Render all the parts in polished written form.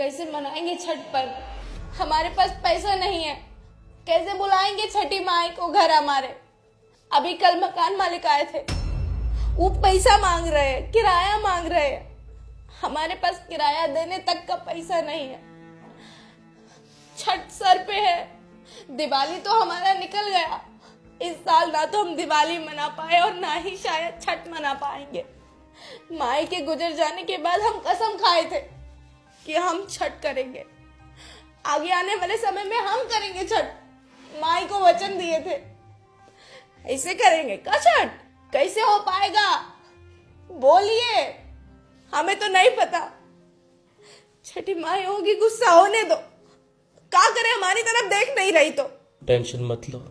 कैसे मनाएंगे छठ पर? हमारे पास पैसा नहीं है, कैसे बुलाएंगे छठी माई को घर हमारे? अभी कल मकान मालिक आए थे, वो पैसा मांग रहे हैं, किराया मांग रहे हैं। हमारे पास किराया देने तक का पैसा नहीं है। छठ सर पे है, दिवाली तो हमारा निकल गया। इस साल ना तो हम दिवाली मना पाए और ना ही शायद छठ मना पाएंगे। माई के गुजर जाने के बाद हम कसम खाए थे कि हम छठ करेंगे, आगे आने वाले समय में हम करेंगे छठ। माई को वचन दिए थे। ऐसे करेंगे का छठ? कैसे हो पाएगा? बोलिए, हमें तो नहीं पता। छठी माई होगी, गुस्सा होने दो। क्या करें, हमारी तरफ देख नहीं रही तो। टेंशन मत लो,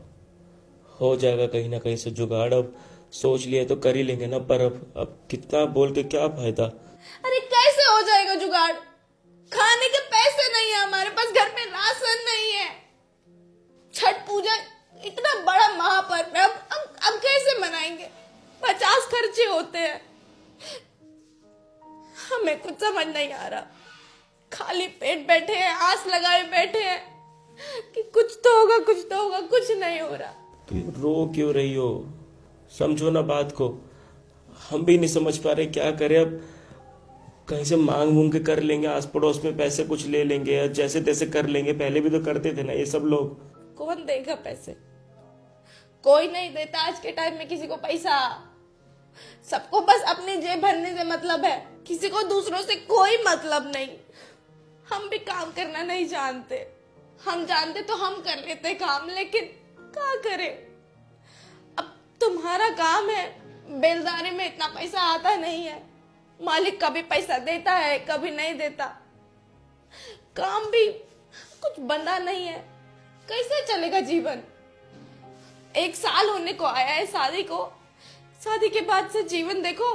हो जाएगा कहीं ना कहीं से जुगाड़। अब सोच लिया तो कर ही लेंगे ना, पर अब कितना बोल के क्या फायदा। अरे कैसे हो जाएगा जुगाड़? खाने के पैसे नहीं है हमारे पास, घर में राशन नहीं है। छठ पूजा इतना बड़ा महापर्व है, अब कैसे मनाएंगे? 50 खर्चे होते हैं। हमें कुछ समझ नहीं आ रहा। खाली पेट बैठे हैं, आस लगाए बैठे हैं कि कुछ तो होगा, कुछ तो होगा, कुछ नहीं हो रहा। तो रो क्यों रही हो? समझो ना बात को। हम भी नहीं समझ पा रहे क्या करें। अब कहीं से मांग मूंग के कर लेंगे, आस पड़ोस में पैसे कुछ ले लेंगे, या जैसे तैसे कर लेंगे। पहले भी तो करते थे ना ये सब लोग। कौन देगा पैसे? कोई नहीं देता आज के टाइम में किसी को पैसा। सबको बस अपनी जेब भरने से मतलब है, किसी को दूसरों से कोई मतलब नहीं। हम भी काम करना नहीं जानते। हम जानते तो हम कर लेते काम, लेकिन क्या करें? अब तुम्हारा काम है, बेलदारी में इतना पैसा आता नहीं है। मालिक कभी पैसा देता है, कभी नहीं देता। काम भी कुछ बंदा नहीं है, कैसे चलेगा जीवन? 1 साल होने को आया है शादी को। शादी के बाद से जीवन देखो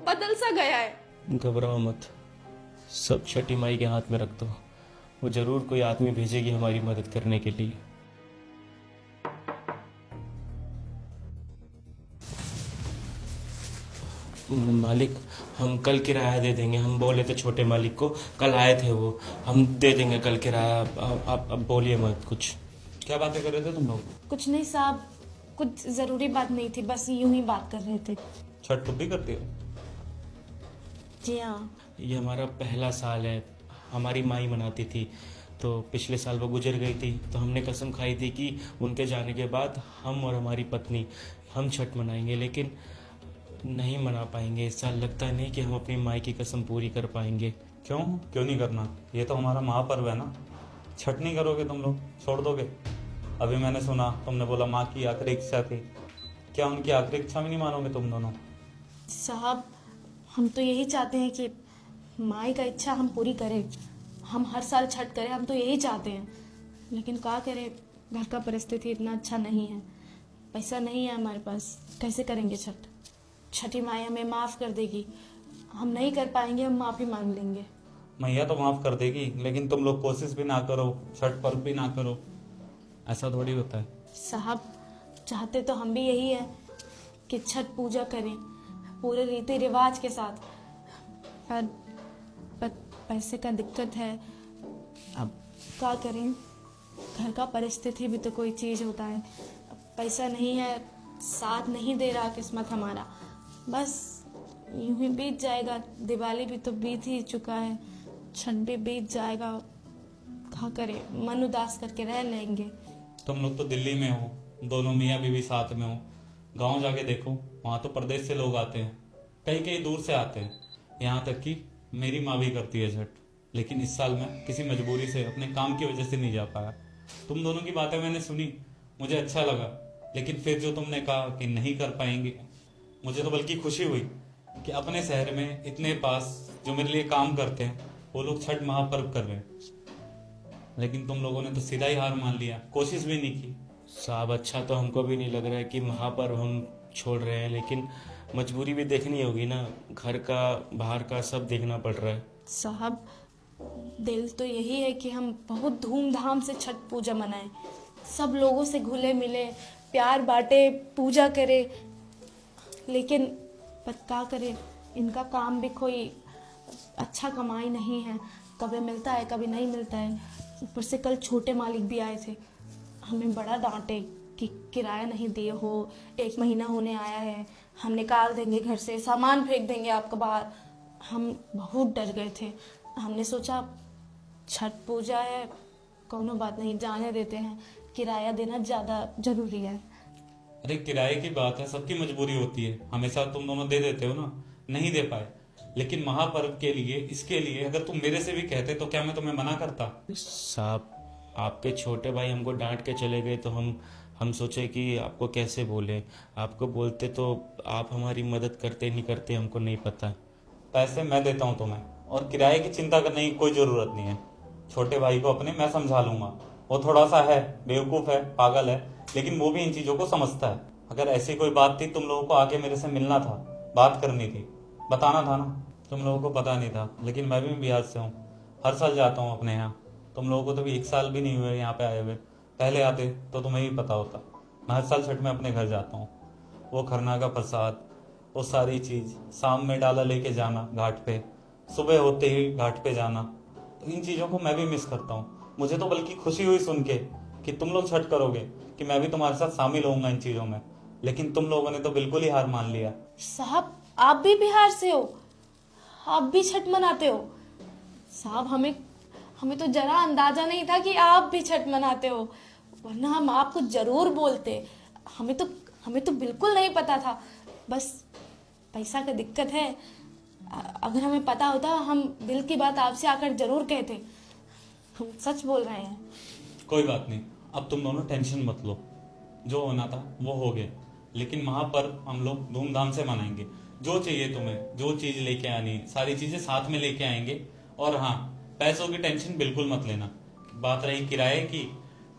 बदल सा गया है। घबराओ मत, सब छठी माई के हाथ में रख दो। वो जरूर कोई आदमी भेजेगी हमारी मदद करने के लिए। मालिक, हम कल किराया दे देंगे। हम बोले थे छोटे मालिक को, कल आए थे वो। हम दे देंगे कल किराया। आप अब बोलिए मत कुछ। क्या बातें कर रहे थे तुम लोग? कुछ नहीं साहब, कुछ जरूरी बात नहीं थी, बस यूं ही बात कर रहे थे। छठ तुम भी करती हो? जी हाँ। ये हमारा पहला साल है। हमारी माई मनाती थी, तो पिछले साल वो गुजर गई थी, तो हमने कसम खाई थी कि उनके जाने के बाद हम और हमारी पत्नी हम छठ मनाएंगे, लेकिन नहीं मना पाएंगे इस साल। लगता नहीं कि हम अपनी माई की कसम पूरी कर पाएंगे। क्यों क्यों नहीं करना? ये तो हमारा महापर्व है ना। छठ नहीं करोगे तुम लोग? छोड़ दोगे? अभी मैंने सुना तुमने बोला माँ की आखिरी इच्छा थी। क्या उनकी आखिरी इच्छा भी नहीं मानोगे तुम दोनों? साहब, हम तो यही चाहते हैं कि माई का इच्छा हम पूरी करें। हम हर साल छठ करें, हम तो यही चाहते हैं। लेकिन क्या करें, घर का परिस्थिति इतना अच्छा नहीं है, पैसा नहीं है हमारे पास। कैसे करेंगे छठ? छठी माई हमें माफ़ कर देगी। हम नहीं कर पाएंगे, हम माफ़ी मांग लेंगे। मैया तो माफ़ कर देगी, लेकिन तुम लोग कोशिश भी ना करो, छठ पर्व भी ना करो, ऐसा थोड़ी होता है। साहब, चाहते तो हम भी यही है कि छठ पूजा करें पूरे रीति रिवाज के साथ, पर पैसे का दिक्कत है। अब क्या करें, घर का परिस्थिति भी तो कोई चीज़ होता है। अब पैसा नहीं है, साथ नहीं दे रहा किस्मत हमारा। बस यूं ही बीत जाएगा। दिवाली भी तो बीत ही चुका है, छठ भी बीत जाएगा। क्या करें, मन उदास करके रह लेंगे। तुम लोग तो दिल्ली में हो, दोनों मियाँ बीवी साथ में हो। गांव जाके देखो, वहाँ तो प्रदेश से लोग आते हैं, कहीं कहीं दूर से आते हैं। यहाँ तक कि मेरी माँ भी करती है छठ, लेकिन इस साल मैं किसी मजबूरी से अपने काम की वजह से नहीं जा पाया। तुम दोनों की बातें मैंने सुनी, मुझे अच्छा लगा, लेकिन फिर जो तुमने कहा कि नहीं कर पाएंगे, मुझे तो बल्कि खुशी हुई कि अपने शहर में इतने पास जो मेरे लिए काम करते हैं वो लोग छठ महापर्व कर रहे हैं। लेकिन तुम लोगों ने तो सीधा ही हार मान लिया, कोशिश भी नहीं की। साहब, अच्छा तो हमको भी नहीं लग रहा है कि महापर्व हम छोड़ रहे हैं, लेकिन मजबूरी भी देखनी होगी ना। घर का बाहर का सब देखना पड़ रहा है। साहब, दिल तो यही है कि हम बहुत धूमधाम से छठ पूजा मनाएं, सब लोगों से घुले मिले, प्यार बांटे, पूजा करें। लेकिन पर क्या करें, इनका काम भी कोई अच्छा कमाई नहीं है। कभी मिलता है कभी नहीं मिलता है। ऊपर से कल छोटे मालिक भी आए थे, हमें बड़ा डांटे कि किराया नहीं दिए हो, 1 महीना होने आया है, हम निकाल देंगे घर से, सामान फेंक देंगे आपका बाहर। हम बहुत डर गए थे। हमने सोचा छठ पूजा है, कोनो बात नहीं, जाने देते हैं, किराया देना ज़्यादा ज़रूरी है। अरे किराए की बात है, सबकी मजबूरी होती है, हमेशा तुम दोनों दे देते हो ना, नहीं दे पाए। लेकिन महापर्व के लिए, इसके लिए अगर तुम मेरे से भी कहते तो क्या मैं तुम्हें मना करता? साहब, आपके छोटे भाई हमको डांट के चले गए तो हम सोचे कि आपको कैसे बोले। आपको बोलते तो आप हमारी मदद करते नहीं करते हमको नहीं पता। पैसे मैं देता हूँ तुम्हें, और किराए की चिंता करने की कोई जरूरत नहीं है। छोटे भाई को अपने मैं समझा लूंगा, वो थोड़ा सा है, बेवकूफ है, पागल है, लेकिन वो भी इन चीजों को समझता है। अगर ऐसी कोई बात थी, तुम लोगों को आके मेरे से मिलना था, बात करनी थी, बताना था ना। तुम लोगों को पता नहीं था, लेकिन मैं भी बिहार से हूँ, हर साल जाता हूँ अपने यहाँ। तुम लोगों को तो भी 1 साल भी नहीं हुए यहाँ पे आए हुए, पहले आते तो तुम्हें भी पता होता। मैं हर साल छठ में अपने घर जाता हूँ। वो खरना का प्रसाद, वो सारी चीज, शाम में डाला लेके जाना घाट पे, सुबह होते ही घाट पे जाना, तो इन चीजों को मैं भी मिस करता हूँ। मुझे तो बल्कि खुशी हुई सुन के कि तुम लोग छठ करोगे, कि मैं भी तुम्हारे साथ शामिल होऊंगा इन चीजों में, लेकिन तुम लोगों ने तो बिल्कुल ही हार मान लिया। साहब, आप भी बिहार से हो, आप भी छठ मनाते हो? साहब, हमें तो जरा अंदाजा नहीं था कि आप भी छठ मनाते हो, वरना हम आपको जरूर बोलते। हमें तो बिल्कुल नहीं पता था, बस पैसा का दिक्कत है। अगर हमें पता होता हम दिल की बात आपसे आकर जरूर कहते। हम सच बोल रहे हैं। कोई बात नहीं, अब तुम दोनों टेंशन मत लो, जो होना था वो हो गया। लेकिन महापर्व हम लोग धूमधाम से मनाएंगे। जो चाहिए तुम्हें, जो चीज लेके आनी, सारी चीजें साथ में लेके आएंगे। और हाँ, पैसों की टेंशन बिल्कुल मत लेना। बात रही किराए की,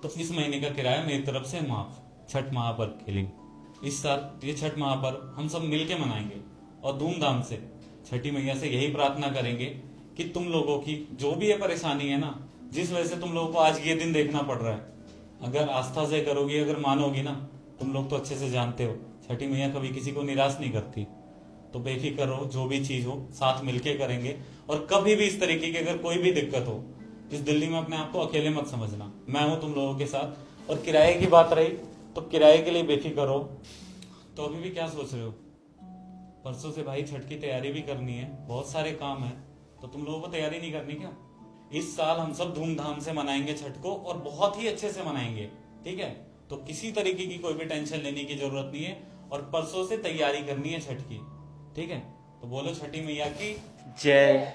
तो इस महीने का किराया मेरी तरफ से माफ, छठ महापर्व के लिए। इस साल ये छठ महापर्व हम सब मिलके मनाएंगे और धूमधाम से। छठी मैया से यही प्रार्थना करेंगे कि तुम लोगों की जो भी ये परेशानी है ना, जिस वजह से तुम लोगों को आज ये दिन देखना पड़ रहा है, अगर आस्था से करोगी, अगर मानोगी ना, तुम लोग तो अच्छे से जानते हो छठी मैया कभी किसी को निराश नहीं करती। तो बेफिक्र रहो, जो भी चीज हो साथ मिलके करेंगे। और कभी भी इस तरीके की अगर कोई भी दिक्कत हो, इस दिल्ली में अपने आप को अकेले मत समझना, मैं हूं तुम लोगों के साथ। और किराए की बात रही, तो किराए के लिए बेफिक्र हो। तो अभी भी क्या सोच रहे हो? परसों से भाई छठ की तैयारी भी करनी है, बहुत सारे काम है, तो तुम लोगों को तैयारी नहीं करनी क्या? इस साल हम सब धूमधाम से मनाएंगे छठ को, और बहुत ही अच्छे से मनाएंगे, ठीक है? तो किसी तरीके की कोई भी टेंशन लेने की जरूरत नहीं है, और परसों से तैयारी करनी है छठ की, ठीक है? तो बोलो छठी मैया की जय।